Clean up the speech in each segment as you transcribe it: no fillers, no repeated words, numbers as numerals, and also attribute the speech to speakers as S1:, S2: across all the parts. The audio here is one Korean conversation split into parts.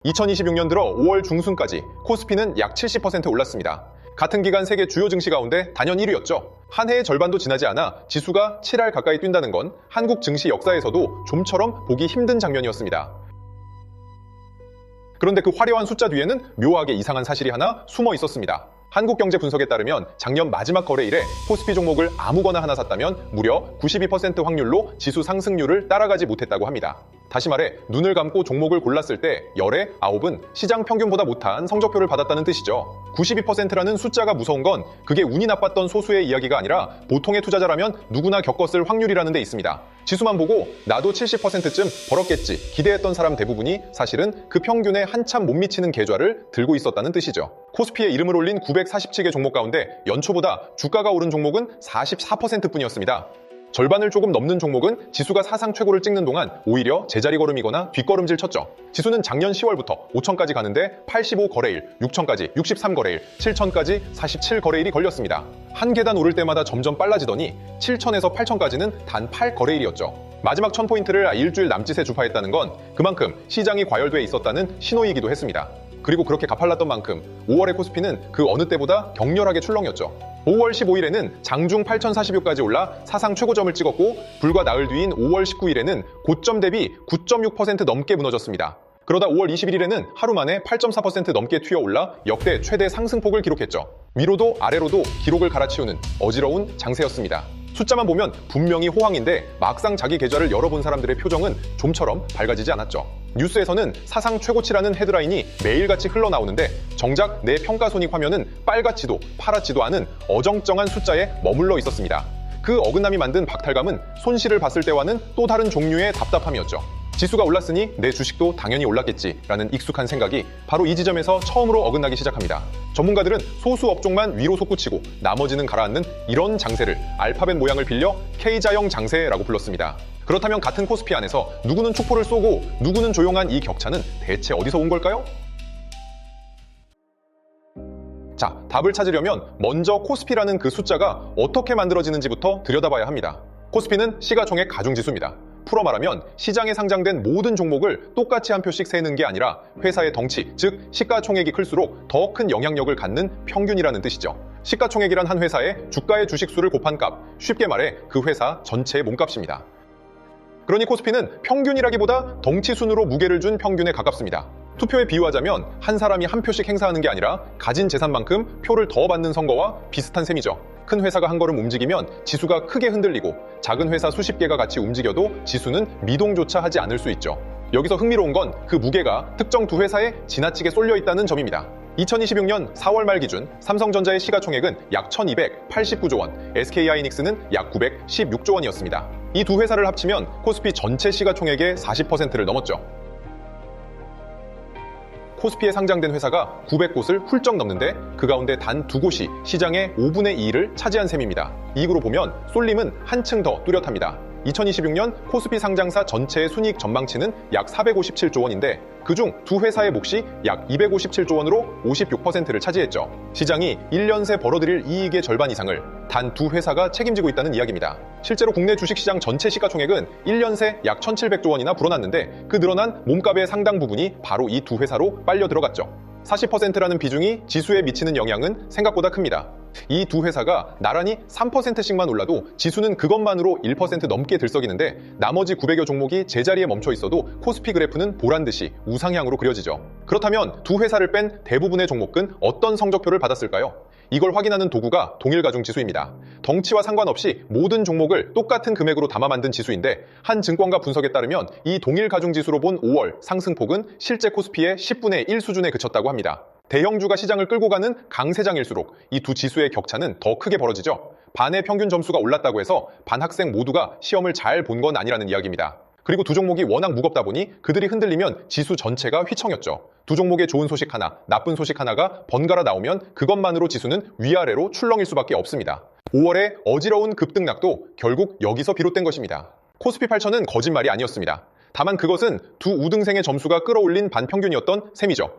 S1: 2026년 들어 5월 중순까지 코스피는 약 70% 올랐습니다. 같은 기간 세계 주요 증시 가운데 단연 1위였죠. 한 해의 절반도 지나지 않아 지수가 7할 가까이 뛴다는 건 한국 증시 역사에서도 좀처럼 보기 힘든 장면이었습니다. 그런데 그 화려한 숫자 뒤에는 묘하게 이상한 사실이 하나 숨어 있었습니다. 한국경제 분석에 따르면 작년 마지막 거래일에 코스피 종목을 아무거나 하나 샀다면 무려 92% 확률로 지수 상승률을 따라가지 못했다고 합니다. 다시 말해 눈을 감고 종목을 골랐을 때 10의 9은 시장 평균보다 못한 성적표를 받았다는 뜻이죠. 92%라는 숫자가 무서운 건 그게 운이 나빴던 소수의 이야기가 아니라 보통의 투자자라면 누구나 겪었을 확률이라는 데 있습니다. 지수만 보고 나도 70%쯤 벌었겠지 기대했던 사람 대부분이 사실은 그 평균에 한참 못 미치는 계좌를 들고 있었다는 뜻이죠. 코스피에 이름을 올린 947개 종목 가운데 연초보다 주가가 오른 종목은 44%뿐이었습니다. 절반을 조금 넘는 종목은 지수가 사상 최고를 찍는 동안 오히려 제자리 걸음이거나 뒷걸음질 쳤죠. 지수는 작년 10월부터 5천까지 가는데 85거래일, 6천까지 63거래일, 7천까지 47거래일이 걸렸습니다. 한 계단 오를 때마다 점점 빨라지더니 7천에서 8천까지는 단 8거래일이었죠. 마지막 1000포인트를 일주일 남짓에 주파했다는 건 그만큼 시장이 과열돼 있었다는 신호이기도 했습니다. 그리고 그렇게 가팔랐던 만큼 5월의 코스피는 그 어느 때보다 격렬하게 출렁였죠. 5월 15일에는 장중 8,040유까지 올라 사상 최고점을 찍었고 불과 나흘 뒤인 5월 19일에는 고점 대비 9.6% 넘게 무너졌습니다. 그러다 5월 21일에는 하루 만에 8.4% 넘게 튀어올라 역대 최대 상승폭을 기록했죠. 위로도 아래로도 기록을 갈아치우는 어지러운 장세였습니다. 숫자만 보면 분명히 호황인데 막상 자기 계좌를 열어본 사람들의 표정은 좀처럼 밝아지지 않았죠. 뉴스에서는 사상 최고치라는 헤드라인이 매일같이 흘러나오는데 정작 내 평가손익 화면은 빨갛지도 파랗지도 않은 어정쩡한 숫자에 머물러 있었습니다. 그 어긋남이 만든 박탈감은 손실을 봤을 때와는 또 다른 종류의 답답함이었죠. 지수가 올랐으니 내 주식도 당연히 올랐겠지라는 익숙한 생각이 바로 이 지점에서 처음으로 어긋나기 시작합니다. 전문가들은 소수 업종만 위로 솟구치고 나머지는 가라앉는 이런 장세를 알파벳 모양을 빌려 K자형 장세라고 불렀습니다. 그렇다면 같은 코스피 안에서 누구는 촉포를 쏘고 누구는 조용한 이 격차는 대체 어디서 온 걸까요? 자, 답을 찾으려면 먼저 코스피라는 그 숫자가 어떻게 만들어지는지부터 들여다봐야 합니다. 코스피는 시가총액 가중지수입니다. 풀어 말하면 시장에 상장된 모든 종목을 똑같이 한 표씩 세는 게 아니라 회사의 덩치, 즉 시가총액이 클수록 더 큰 영향력을 갖는 평균이라는 뜻이죠. 시가총액이란 한 회사의 주가의 주식수를 곱한 값, 쉽게 말해 그 회사 전체의 몸값입니다. 그러니 코스피는 평균이라기보다 덩치 순으로 무게를 준 평균에 가깝습니다. 투표에 비유하자면 한 사람이 한 표씩 행사하는 게 아니라 가진 재산만큼 표를 더 받는 선거와 비슷한 셈이죠. 큰 회사가 한 걸음 움직이면 지수가 크게 흔들리고 작은 회사 수십 개가 같이 움직여도 지수는 미동조차 하지 않을 수 있죠. 여기서 흥미로운 건 그 무게가 특정 두 회사에 지나치게 쏠려 있다는 점입니다. 2026년 4월 말 기준 삼성전자의 시가총액은 약 1289조 원, SK하이닉스는 약 916조 원이었습니다. 이 두 회사를 합치면 코스피 전체 시가총액의 40%를 넘었죠. 코스피에 상장된 회사가 900곳을 훌쩍 넘는데 그 가운데 단 2곳이 시장의 5분의 2를 차지한 셈입니다. 이익으로 보면 쏠림은 한층 더 뚜렷합니다. 2026년 코스피 상장사 전체의 순이익 전망치는 약 457조 원인데 그중 두 회사의 몫이 약 257조 원으로 56%를 차지했죠. 시장이 1년 새 벌어들일 이익의 절반 이상을 단 두 회사가 책임지고 있다는 이야기입니다. 실제로 국내 주식시장 전체 시가총액은 1년 새 약 1,700조 원이나 불어났는데 그 늘어난 몸값의 상당 부분이 바로 이 두 회사로 빨려 들어갔죠. 40%라는 비중이 지수에 미치는 영향은 생각보다 큽니다. 이 두 회사가 나란히 3%씩만 올라도 지수는 그것만으로 1% 넘게 들썩이는데 나머지 900여 종목이 제자리에 멈춰 있어도 코스피 그래프는 보란듯이 우상향으로 그려지죠. 그렇다면 두 회사를 뺀 대부분의 종목은 어떤 성적표를 받았을까요? 이걸 확인하는 도구가 동일가중지수입니다. 덩치와 상관없이 모든 종목을 똑같은 금액으로 담아 만든 지수인데 한 증권가 분석에 따르면 이 동일가중지수로 본 5월 상승폭은 실제 코스피의 10분의 1 수준에 그쳤다고 합니다. 대형주가 시장을 끌고 가는 강세장일수록 이 두 지수의 격차는 더 크게 벌어지죠. 반의 평균 점수가 올랐다고 해서 반 학생 모두가 시험을 잘 본 건 아니라는 이야기입니다. 그리고 두 종목이 워낙 무겁다 보니 그들이 흔들리면 지수 전체가 휘청였죠. 두 종목의 좋은 소식 하나, 나쁜 소식 하나가 번갈아 나오면 그것만으로 지수는 위아래로 출렁일 수밖에 없습니다. 5월의 어지러운 급등락도 결국 여기서 비롯된 것입니다. 코스피 8천은 거짓말이 아니었습니다. 다만 그것은 두 우등생의 점수가 끌어올린 반평균이었던 셈이죠.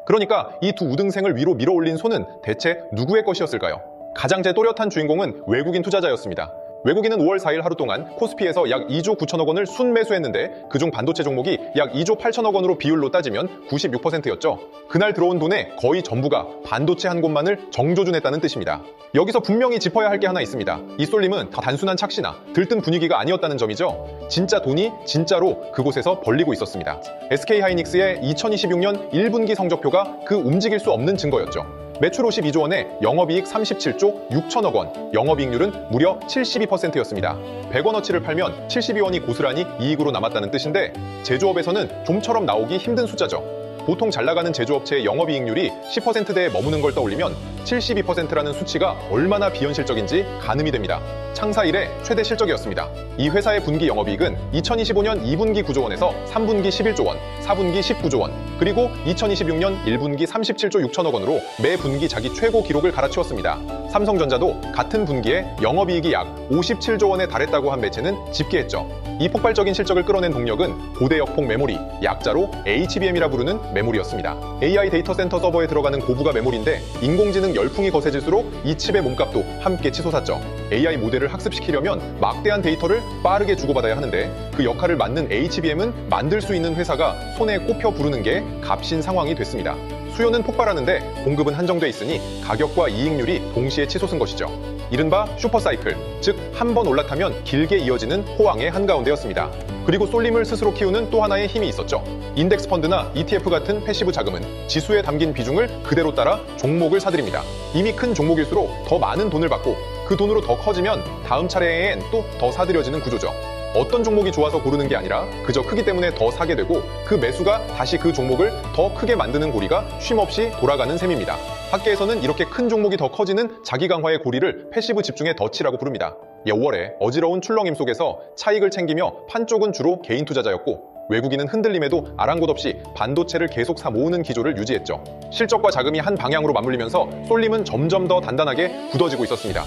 S1: 그러니까 이 두 우등생을 위로 밀어올린 손은 대체 누구의 것이었을까요? 가장 또렷한 주인공은 외국인 투자자였습니다. 외국인은 5월 4일 하루 동안 코스피에서 약 2조 9천억 원을 순매수했는데 그중 반도체 종목이 약 2조 8천억 원으로 비율로 따지면 96%였죠. 그날 들어온 돈의 거의 전부가 반도체 한 곳만을 정조준했다는 뜻입니다. 여기서 분명히 짚어야 할 게 하나 있습니다. 이 쏠림은 다 단순한 착시나 들뜬 분위기가 아니었다는 점이죠. 진짜 돈이 진짜로 그곳에서 벌리고 있었습니다. SK하이닉스의 2026년 1분기 성적표가 그 움직일 수 없는 증거였죠. 매출 52조 원에 영업이익 37조 6천억 원, 영업이익률은 무려 72%였습니다. 100원어치를 팔면 72원이 고스란히 이익으로 남았다는 뜻인데 제조업에서는 좀처럼 나오기 힘든 숫자죠. 보통 잘 나가는 제조업체의 영업이익률이 10%대에 머무는 걸 떠올리면 72%라는 수치가 얼마나 비현실적인지 가늠이 됩니다. 창사 이래 최대 실적이었습니다. 이 회사의 분기 영업이익은 2025년 2분기 9조 원에서 3분기 11조 원, 4분기 19조 원, 그리고 2026년 1분기 37조 6천억 원으로 매 분기 자기 최고 기록을 갈아치웠습니다. 삼성전자도 같은 분기에 영업이익이 약 57조 원에 달했다고 한 매체는 집계했죠. 이 폭발적인 실적을 끌어낸 동력은 고대 역폭 메모리, 약자로 HBM이라 부르는 메모리였습니다. AI 데이터 센터 서버에 들어가는 고부가 메모리인데 인공지능 열풍이 거세질수록 이 칩의 몸값도 함께 치솟았죠. AI 모델을 학습시키려면 막대한 데이터를 빠르게 주고받아야 하는데 그 역할을 맡는 HBM은 만들 수 있는 회사가 손에 꼽혀 부르는 게 값인 상황이 됐습니다. 수요는 폭발하는데 공급은 한정돼 있으니 가격과 이익률이 동시에 치솟은 것이죠. 이른바 슈퍼사이클, 즉 한 번 올라타면 길게 이어지는 호황의 한가운데였습니다. 그리고 쏠림을 스스로 키우는 또 하나의 힘이 있었죠. 인덱스 펀드나 ETF 같은 패시브 자금은 지수에 담긴 비중을 그대로 따라 종목을 사들입니다. 이미 큰 종목일수록 더 많은 돈을 받고 그 돈으로 더 커지면 다음 차례엔 또 더 사들여지는 구조죠. 어떤 종목이 좋아서 고르는 게 아니라 그저 크기 때문에 더 사게 되고 그 매수가 다시 그 종목을 더 크게 만드는 고리가 쉼없이 돌아가는 셈입니다. 학계에서는 이렇게 큰 종목이 더 커지는 자기 강화의 고리를 패시브 집중의 덫이라고 부릅니다. 5월에 어지러운 출렁임 속에서 차익을 챙기며 판 쪽은 주로 개인 투자자였고 외국인은 흔들림에도 아랑곳 없이 반도체를 계속 사 모으는 기조를 유지했죠. 실적과 자금이 한 방향으로 맞물리면서 쏠림은 점점 더 단단하게 굳어지고 있었습니다.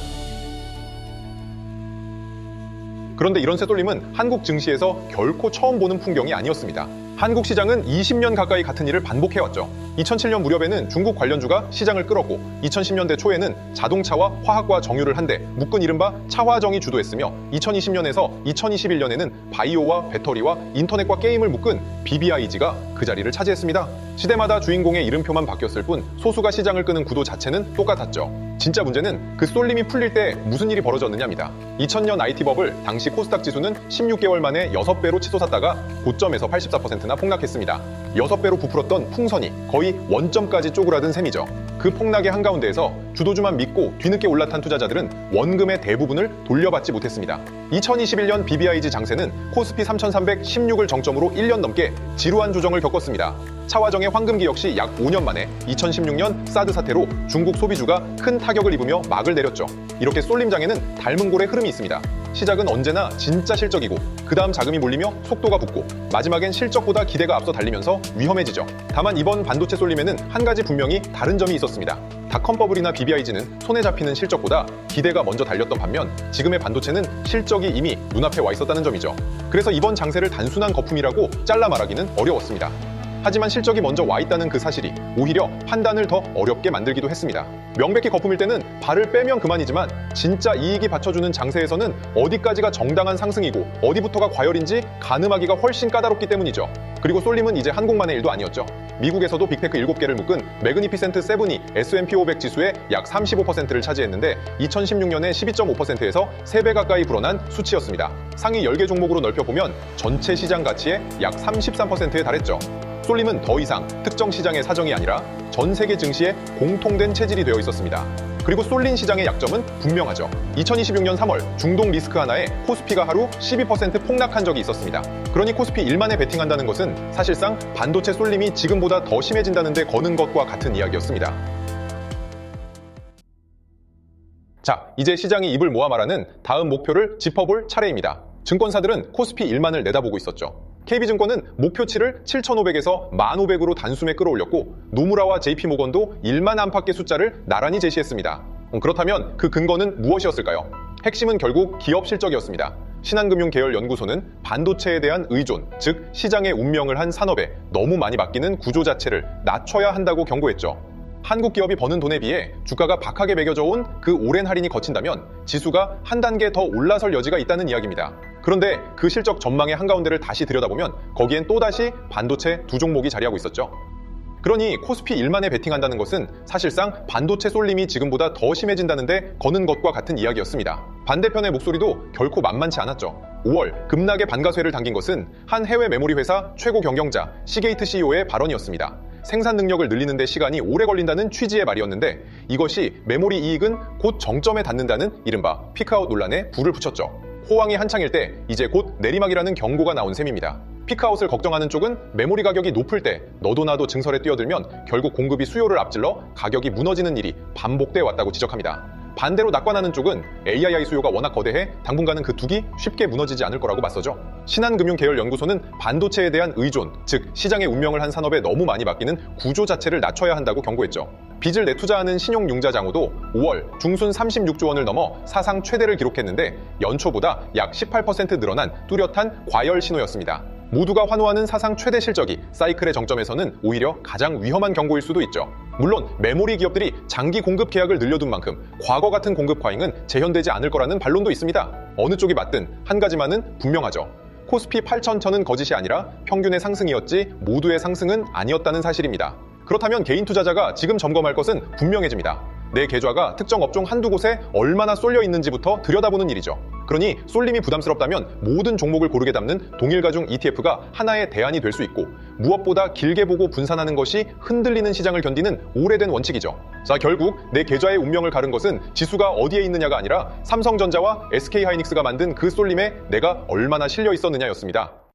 S1: 그런데 이런 쇠쏠림은 한국 증시에서 결코 처음 보는 풍경이 아니었습니다. 한국 시장은 20년 가까이 같은 일을 반복해왔죠. 2007년 무렵에는 중국 관련주가 시장을 끌었고 2010년대 초에는 자동차와 화학과 정유를 한데 묶은 이른바 차화정이 주도했으며 2020년에서 2021년에는 바이오와 배터리와 인터넷과 게임을 묶은 BBIG가 그 자리를 차지했습니다. 시대마다 주인공의 이름표만 바뀌었을 뿐 소수가 시장을 끄는 구도 자체는 똑같았죠. 진짜 문제는 그 쏠림이 풀릴 때 무슨 일이 벌어졌느냐입니다. 2000년 IT버블 당시 코스닥 지수는 16개월 만에 6배로 치솟았다가 고점에서 84%나 폭락했습니다. 6배로 부풀었던 풍선이 거의 원점까지 쪼그라든 셈이죠. 그 폭락의 한가운데에서 주도주만 믿고 뒤늦게 올라탄 투자자들은 원금의 대부분을 돌려받지 못했습니다. 2021년 BBIG 장세는 코스피 3316을 정점으로 1년 넘게 지루한 조정을 겪었습니다. 차화정의 황금기 역시 약 5년 만에 2016년 사드 사태로 중국 소비주가 큰 타격을 입으며 막을 내렸죠. 이렇게 쏠림장에는 닮은 골의 흐름이 있습니다. 시작은 언제나 진짜 실적이고 그 다음 자금이 몰리며 속도가 붙고 마지막엔 실적보다 기대가 앞서 달리면서 위험해지죠. 다만 이번 반도체 쏠림에는 한 가지 분명히 다른 점이 있었습니다. 닷컴 버블이나 BBIG는 손에 잡히는 실적보다 기대가 먼저 달렸던 반면 지금의 반도체는 실적이 이미 눈앞에 와 있었다는 점이죠. 그래서 이번 장세를 단순한 거품이라고 잘라 말하기는 어려웠습니다. 하지만 실적이 먼저 와 있다는 그 사실이 오히려 판단을 더 어렵게 만들기도 했습니다. 명백히 거품일 때는 발을 빼면 그만이지만 진짜 이익이 받쳐주는 장세에서는 어디까지가 정당한 상승이고 어디부터가 과열인지 가늠하기가 훨씬 까다롭기 때문이죠. 그리고 쏠림은 이제 한국만의 일도 아니었죠. 미국에서도 빅테크 7개를 묶은 매그니피센트 7이 S&P 500 지수의 약 35%를 차지했는데 2016년에 12.5%에서 3배 가까이 불어난 수치였습니다. 상위 10개 종목으로 넓혀보면 전체 시장 가치의 약 33%에 달했죠. 쏠림은 더 이상 특정 시장의 사정이 아니라 전 세계 증시에 공통된 체질이 되어 있었습니다. 그리고 쏠린 시장의 약점은 분명하죠. 2026년 3월 중동 리스크 하나에 코스피가 하루 12% 폭락한 적이 있었습니다. 그러니 코스피 1만에 베팅한다는 것은 사실상 반도체 쏠림이 지금보다 더 심해진다는 데 거는 것과 같은 이야기였습니다. 자, 이제 시장이 입을 모아 말하는 다음 목표를 짚어볼 차례입니다. 증권사들은 코스피 1만을 내다보고 있었죠. KB증권은 목표치를 7,500에서 1,500으로 단숨에 끌어올렸고 노무라와 JP모건도 1만 안팎의 숫자를 나란히 제시했습니다. 그렇다면 그 근거는 무엇이었을까요? 핵심은 결국 기업 실적이었습니다. 신한금융계열연구소는 반도체에 대한 의존, 즉 시장의 운명을 한 산업에 너무 많이 맡기는 구조 자체를 낮춰야 한다고 경고했죠. 한국 기업이 버는 돈에 비해 주가가 박하게 매겨져 온 그 오랜 할인이 거친다면 지수가 한 단계 더 올라설 여지가 있다는 이야기입니다. 그런데 그 실적 전망의 한가운데를 다시 들여다보면 거기엔 또다시 반도체 두 종목이 자리하고 있었죠. 그러니 코스피 1만에 베팅한다는 것은 사실상 반도체 쏠림이 지금보다 더 심해진다는데 거는 것과 같은 이야기였습니다. 반대편의 목소리도 결코 만만치 않았죠. 5월 급락의 반가쇠를 당긴 것은 한 해외 메모리 회사 최고 경영자 시게이트 CEO의 발언이었습니다. 생산 능력을 늘리는 데 시간이 오래 걸린다는 취지의 말이었는데 이것이 메모리 이익은 곧 정점에 닿는다는 이른바 피크아웃 논란에 불을 붙였죠. 호황이 한창일 때 이제 곧 내리막이라는 경고가 나온 셈입니다. 피크아웃을 걱정하는 쪽은 메모리 가격이 높을 때 너도 나도 증설에 뛰어들면 결국 공급이 수요를 앞질러 가격이 무너지는 일이 반복돼 왔다고 지적합니다. 반대로 낙관하는 쪽은 AI 수요가 워낙 거대해 당분간은 그 둑이 쉽게 무너지지 않을 거라고 맞서죠. 신한금융계열연구소는 반도체에 대한 의존, 즉 시장의 운명을 한 산업에 너무 많이 맡기는 구조 자체를 낮춰야 한다고 경고했죠. 빚을 내투자하는 신용융자장호도 5월 중순 36조 원을 넘어 사상 최대를 기록했는데 연초보다 약 18% 늘어난 뚜렷한 과열 신호였습니다. 모두가 환호하는 사상 최대 실적이 사이클의 정점에서는 오히려 가장 위험한 경고일 수도 있죠. 물론 메모리 기업들이 장기 공급 계약을 늘려둔 만큼 과거 같은 공급 과잉은 재현되지 않을 거라는 반론도 있습니다. 어느 쪽이 맞든 한 가지만은 분명하죠. 코스피 8,000은 거짓이 아니라 평균의 상승이었지 모두의 상승은 아니었다는 사실입니다. 그렇다면 개인 투자자가 지금 점검할 것은 분명해집니다. 내 계좌가 특정 업종 한두 곳에 얼마나 쏠려 있는지부터 들여다보는 일이죠. 그러니 쏠림이 부담스럽다면 모든 종목을 고르게 담는 동일가중 ETF가 하나의 대안이 될 수 있고 무엇보다 길게 보고 분산하는 것이 흔들리는 시장을 견디는 오래된 원칙이죠. 자, 결국 내 계좌의 운명을 가른 것은 지수가 어디에 있느냐가 아니라 삼성전자와 SK하이닉스가 만든 그 쏠림에 내가 얼마나 실려 있었느냐였습니다.